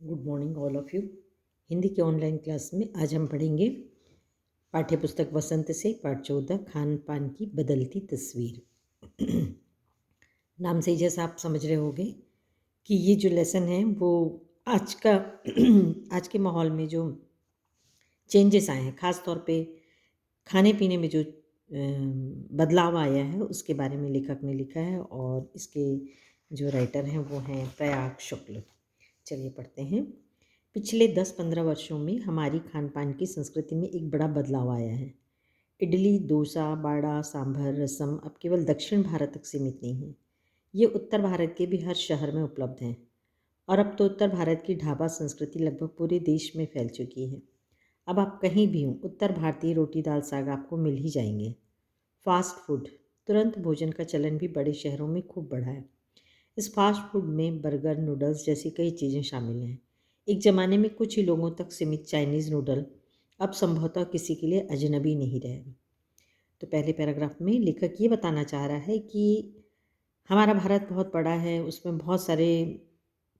Good morning all of you. Hindi के online class में आज हम पढ़ेंगे पाठ्य पुस्तक वसंत से पाठ 14 खान पान की बदलती तस्वीर। नाम से ही जैसा आप समझ रहे होंगे कि ये जो लेसन है वो आज का आज के माहौल में जो चेंजेस आए हैं, ख़ास तौर पे खाने पीने में जो बदलाव आया है उसके बारे में लेखक ने लिखा है और इसके जो राइटर हैं वो हैं प्रयाग शुक्ल। चलिए पढ़ते हैं। पिछले 10-15 वर्षों में हमारी खान-पान की संस्कृति में एक बड़ा बदलाव आया है। इडली, डोसा, बाड़ा, सांभर, रसम अब केवल दक्षिण भारत तक सीमित नहीं है। ये उत्तर भारत के भी हर शहर में उपलब्ध हैं और अब तो उत्तर भारत की ढाबा संस्कृति लगभग पूरे देश में फैल चुकी है। अब आप कहीं भी हों, उत्तर भारतीय रोटी दाल साग आपको मिल ही जाएंगे। फास्ट फूड, तुरंत भोजन का चलन भी बड़े शहरों में खूब बढ़ा है। इस फास्ट फूड में बर्गर, नूडल्स जैसी कई चीज़ें शामिल हैं। एक ज़माने में कुछ ही लोगों तक सीमित चाइनीज़ नूडल अब संभवतः किसी के लिए अजनबी नहीं रहे। तो पहले पैराग्राफ में लेखक ये बताना चाह रहा है कि हमारा भारत बहुत बड़ा है, उसमें बहुत सारे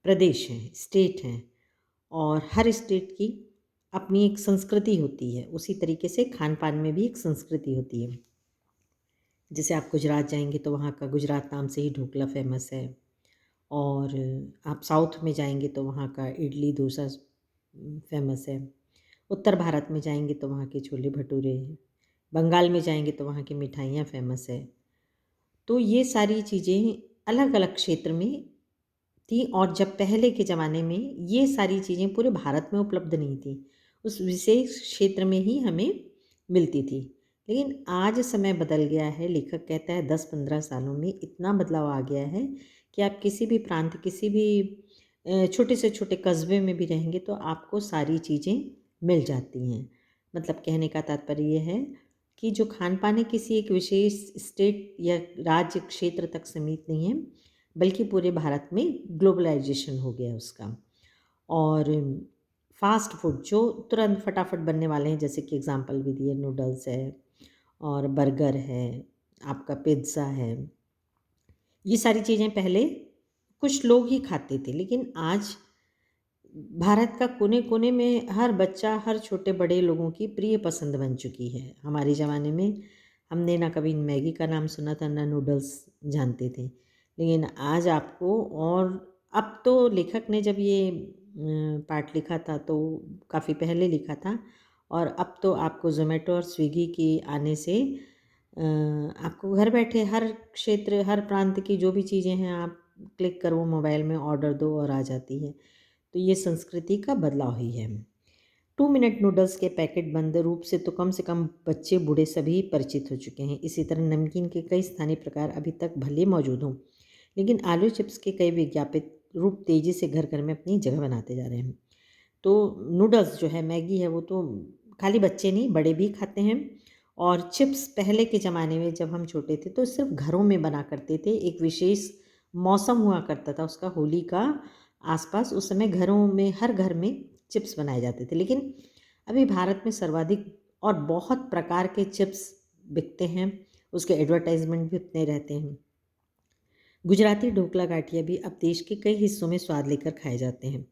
प्रदेश हैं, स्टेट हैं और हर स्टेट की अपनी एक संस्कृति होती है। उसी तरीके से खान पान में भी एक संस्कृति होती है। जैसे आप गुजरात जाएंगे तो वहाँ का गुजरात नाम से ही ढोकला फेमस है और आप साउथ में जाएंगे तो वहाँ का इडली डोसा फेमस है। उत्तर भारत में जाएंगे तो वहाँ के छोले भटूरे, बंगाल में जाएंगे तो वहाँ की मिठाइयाँ फेमस है। तो ये सारी चीज़ें अलग अलग क्षेत्र में थी और जब पहले के ज़माने में ये सारी चीज़ें पूरे भारत में उपलब्ध नहीं थी, उस विशेष क्षेत्र में ही हमें मिलती थी। लेकिन आज समय बदल गया है। लेखक कहता है 10-15 सालों में इतना बदलाव आ गया है कि आप किसी भी प्रांत, किसी भी छोटे से छोटे कस्बे में भी रहेंगे तो आपको सारी चीज़ें मिल जाती हैं। मतलब कहने का तात्पर्य ये है कि जो खान पान है किसी एक विशेष स्टेट या राज्य क्षेत्र तक सीमित नहीं है, बल्कि पूरे भारत में ग्लोबलाइजेशन हो गया है उसका। और फास्ट फूड जो तुरंत फटाफट बनने वाले हैं, जैसे कि एग्जांपल भी दिए, नूडल्स है और बर्गर है, आपका पिज़्ज़ा है। ये सारी चीज़ें पहले कुछ लोग ही खाते थे, लेकिन आज भारत का कोने-कोने में हर बच्चा, हर छोटे बड़े लोगों की प्रिय पसंद बन चुकी है। हमारे ज़माने में हमने ना कभी मैगी का नाम सुना था, ना नूडल्स जानते थे। लेकिन आज आपको, और अब तो लेखक ने जब ये पाठ लिखा था तो काफ़ी पहले लिखा था और अब तो आपको ज़ोमैटो और स्विगी के आने से आपको घर बैठे हर क्षेत्र, हर प्रांत की जो भी चीज़ें हैं आप क्लिक करो मोबाइल में, ऑर्डर दो और आ जाती है। तो ये संस्कृति का बदलाव ही है। 2 मिनट नूडल्स के पैकेट बंद रूप से कम बच्चे बूढ़े सभी परिचित हो चुके हैं। इसी तरह नमकीन के कई स्थानीय प्रकार अभी तक भले मौजूद हों, लेकिन आलू चिप्स के कई विज्ञापित रूप तेज़ी से घर घर में अपनी जगह बनाते जा रहे हैं। तो नूडल्स जो है, मैगी है, वो तो खाली बच्चे नहीं बड़े भी खाते हैं। और चिप्स पहले के ज़माने में जब हम छोटे थे तो सिर्फ घरों में बना करते थे। एक विशेष मौसम हुआ करता था उसका, होली का आसपास, उस समय घरों में, हर घर में चिप्स बनाए जाते थे। लेकिन अभी भारत में सर्वाधिक और बहुत प्रकार के चिप्स बिकते हैं, उसके एडवर्टाइजमेंट भी उतने रहते हैं। गुजराती ढोकला गाठिया भी अब देश के कई हिस्सों में स्वाद लेकर खाए जाते हैं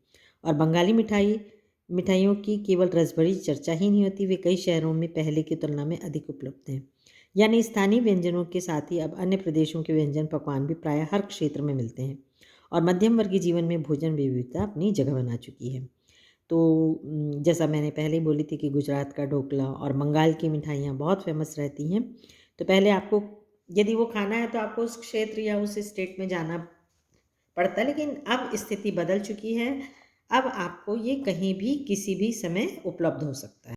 और बंगाली मिठाइयों की केवल रसभरी चर्चा ही नहीं होती, वे कई शहरों में पहले की तुलना में अधिक उपलब्ध हैं। यानी स्थानीय व्यंजनों के साथ ही अब अन्य प्रदेशों के व्यंजन पकवान भी प्रायः हर क्षेत्र में मिलते हैं और मध्यम वर्गीय जीवन में भोजन विविधता अपनी जगह बना चुकी है। तो जैसा मैंने पहले ही बोली थी कि गुजरात का ढोकला और बंगाल की मिठाइयाँ बहुत फेमस रहती हैं। तो पहले आपको यदि वो खाना है तो आपको उस क्षेत्र या उस स्टेट में जाना पड़ता है, लेकिन अब स्थिति बदल चुकी है। अब आपको ये कहीं भी किसी भी समय उपलब्ध हो सकता है।